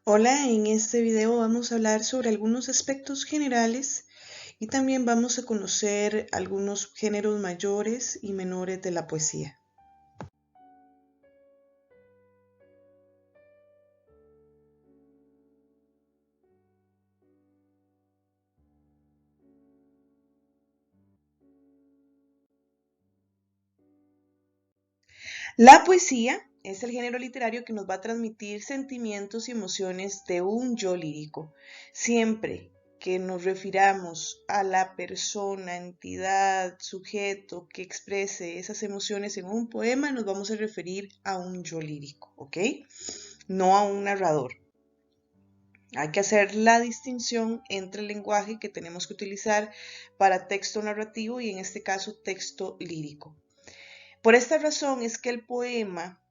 Hola, en este video vamos a hablar sobre algunos aspectos generales y también vamos a conocer algunos géneros mayores y menores de la poesía. La poesía es el género literario que nos va a transmitir sentimientos y emociones de un yo lírico. Siempre que nos refiramos a la persona, entidad, sujeto que exprese esas emociones en un poema, nos vamos a referir a un yo lírico, ¿ok? No a un narrador. Hay que hacer la distinción entre el lenguaje que tenemos que utilizar para texto narrativo y en este caso texto lírico. Por esta razón es que el poema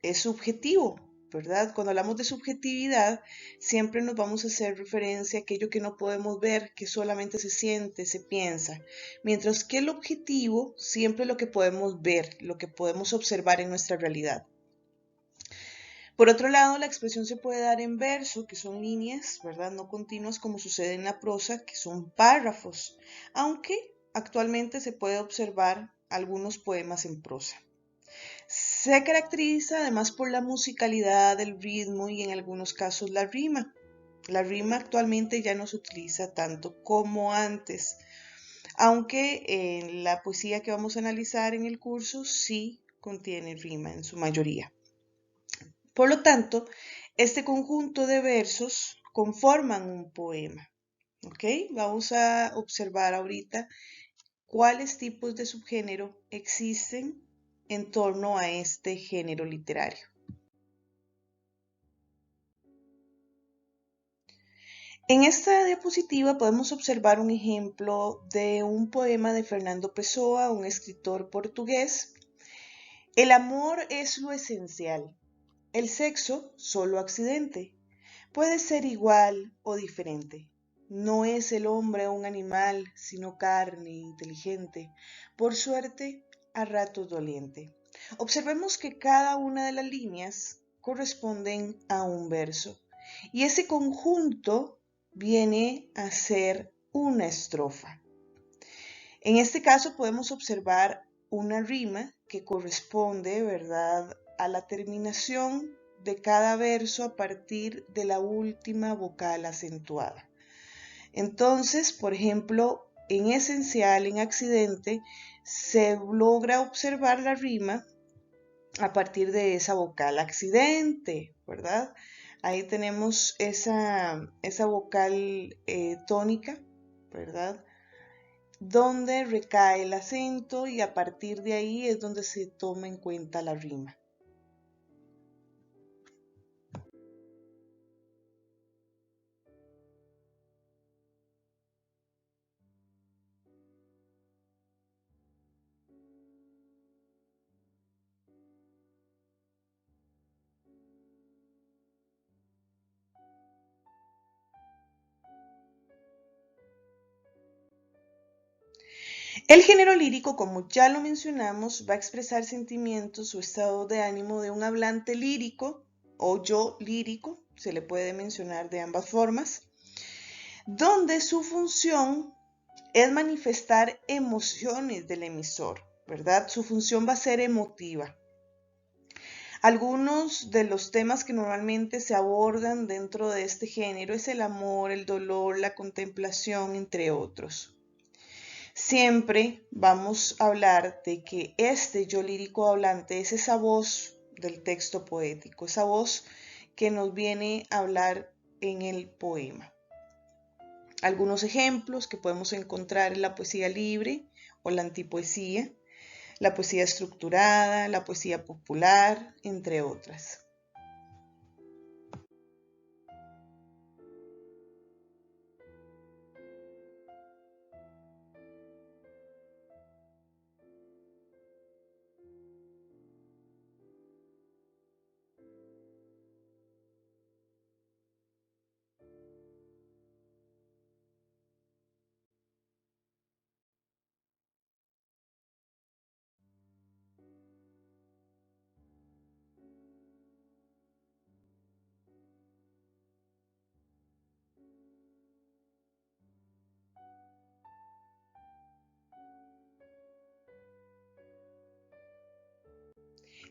es subjetivo, ¿verdad? Cuando hablamos de subjetividad, siempre nos vamos a hacer referencia a aquello que no podemos ver, que solamente se siente, se piensa, mientras que el objetivo siempre es lo que podemos ver, lo que podemos observar en nuestra realidad. Por otro lado, la expresión se puede dar en verso, que son líneas, ¿verdad? No continuas como sucede en la prosa, que son párrafos, aunque actualmente se puede observar algunos poemas en prosa. Se caracteriza además por la musicalidad, el ritmo y en algunos casos la rima. La rima actualmente ya no se utiliza tanto como antes, aunque en la poesía que vamos a analizar en el curso sí contiene rima en su mayoría. Por lo tanto, este conjunto de versos conforman un poema. ¿Ok? Vamos a observar ahorita cuáles tipos de subgénero existen en torno a este género literario. En esta diapositiva podemos observar un ejemplo de un poema de Fernando Pessoa, un escritor portugués. El amor es lo esencial, el sexo solo accidente. Puede ser igual o diferente. No es el hombre un animal, sino carne inteligente, por suerte a ratos doliente. Observemos que cada una de las líneas corresponden a un verso y ese conjunto viene a ser una estrofa. En este caso podemos observar una rima que corresponde, ¿verdad?, a la terminación de cada verso a partir de la última vocal acentuada. Entonces, por ejemplo, en esencial, en accidente, se logra observar la rima a partir de esa vocal accidente, ¿verdad? Ahí tenemos esa vocal tónica, ¿verdad? Donde recae el acento y a partir de ahí es donde se toma en cuenta la rima. El género lírico, como ya lo mencionamos, va a expresar sentimientos o estado de ánimo de un hablante lírico o yo lírico, se le puede mencionar de ambas formas, donde su función es manifestar emociones del emisor, ¿verdad? Su función va a ser emotiva. Algunos de los temas que normalmente se abordan dentro de este género es el amor, el dolor, la contemplación, entre otros. Siempre vamos a hablar de que este yo lírico hablante es esa voz del texto poético, esa voz que nos viene a hablar en el poema. Algunos ejemplos que podemos encontrar en la poesía libre o la antipoesía, la poesía estructurada, la poesía popular, entre otras.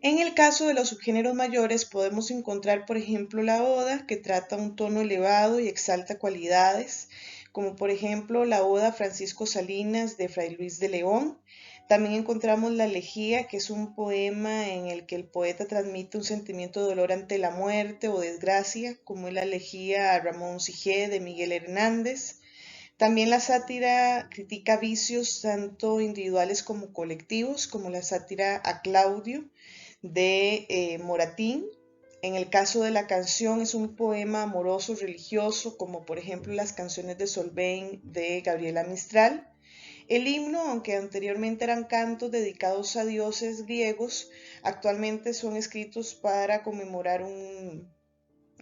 En el caso de los subgéneros mayores podemos encontrar, por ejemplo, la oda, que trata un tono elevado y exalta cualidades, como por ejemplo la oda Francisco Salinas de Fray Luis de León. También encontramos la elegía, que es un poema en el que el poeta transmite un sentimiento de dolor ante la muerte o desgracia, como es la elegía a Ramón Sijé de Miguel Hernández. También la sátira critica vicios tanto individuales como colectivos, como la sátira a Claudio de Moratín. En el caso de la canción es un poema amoroso religioso, como por ejemplo las canciones de Solveig de Gabriela Mistral. El himno, aunque anteriormente eran cantos dedicados a dioses griegos, actualmente son escritos para conmemorar un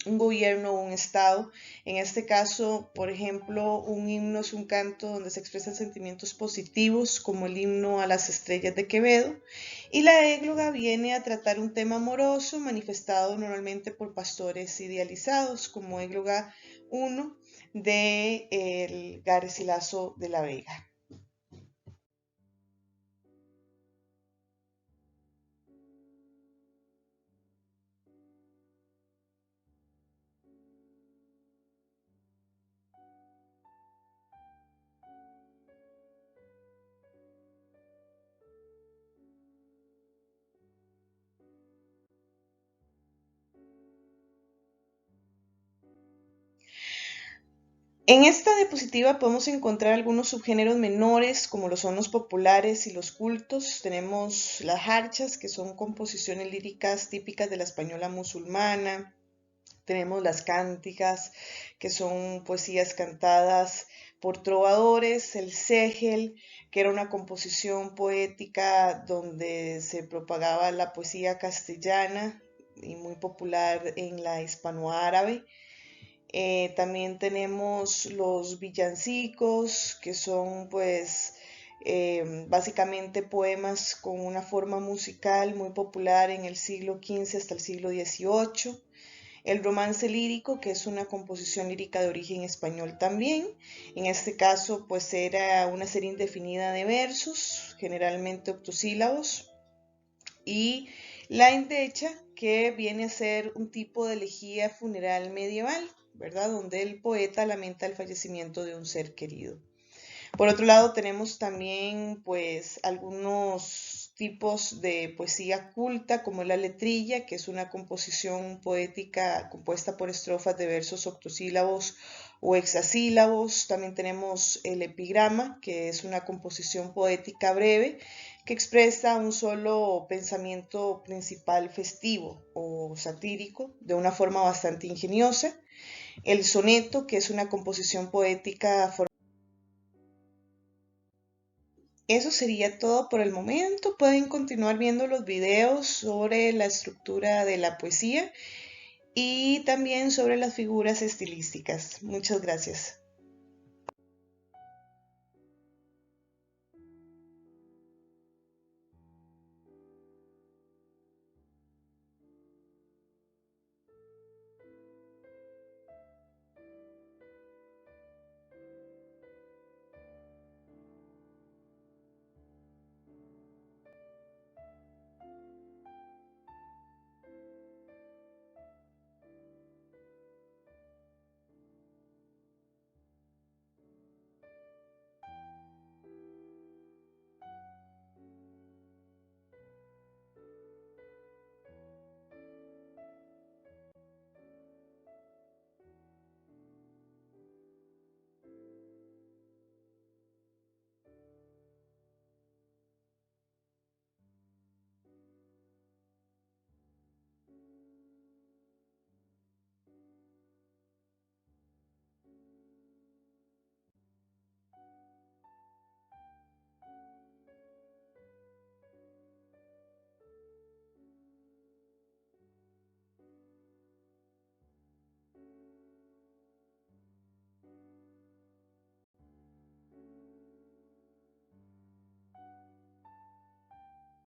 gobierno o un estado. En este caso, por ejemplo, un himno es un canto donde se expresan sentimientos positivos, como el himno a las estrellas de Quevedo, y la égloga viene a tratar un tema amoroso manifestado normalmente por pastores idealizados, como égloga 1 de el Garcilaso de la Vega. En esta diapositiva podemos encontrar algunos subgéneros menores, como lo son los populares y los cultos. Tenemos las jarchas, que son composiciones líricas típicas de la española musulmana. Tenemos las cánticas, que son poesías cantadas por trovadores. El ségel, que era una composición poética donde se propagaba la poesía castellana y muy popular en la hispanoárabe. También tenemos los villancicos, que son pues básicamente poemas con una forma musical muy popular en el siglo XV hasta el siglo XVIII. El romance lírico, que es una composición lírica de origen español también. En este caso pues era una serie indefinida de versos, generalmente octosílabos. Y la endecha, que viene a ser un tipo de elegía funeral medieval, ¿verdad? Donde el poeta lamenta el fallecimiento de un ser querido. Por otro lado, tenemos también pues algunos tipos de poesía culta, como la letrilla, que es una composición poética compuesta por estrofas de versos octosílabos o hexasílabos. También tenemos el epigrama, que es una composición poética breve que expresa un solo pensamiento principal festivo o satírico de una forma bastante ingeniosa. El soneto, que es una composición poética. Eso sería todo por el momento. Pueden continuar viendo los videos sobre la estructura de la poesía y también sobre las figuras estilísticas. Muchas gracias.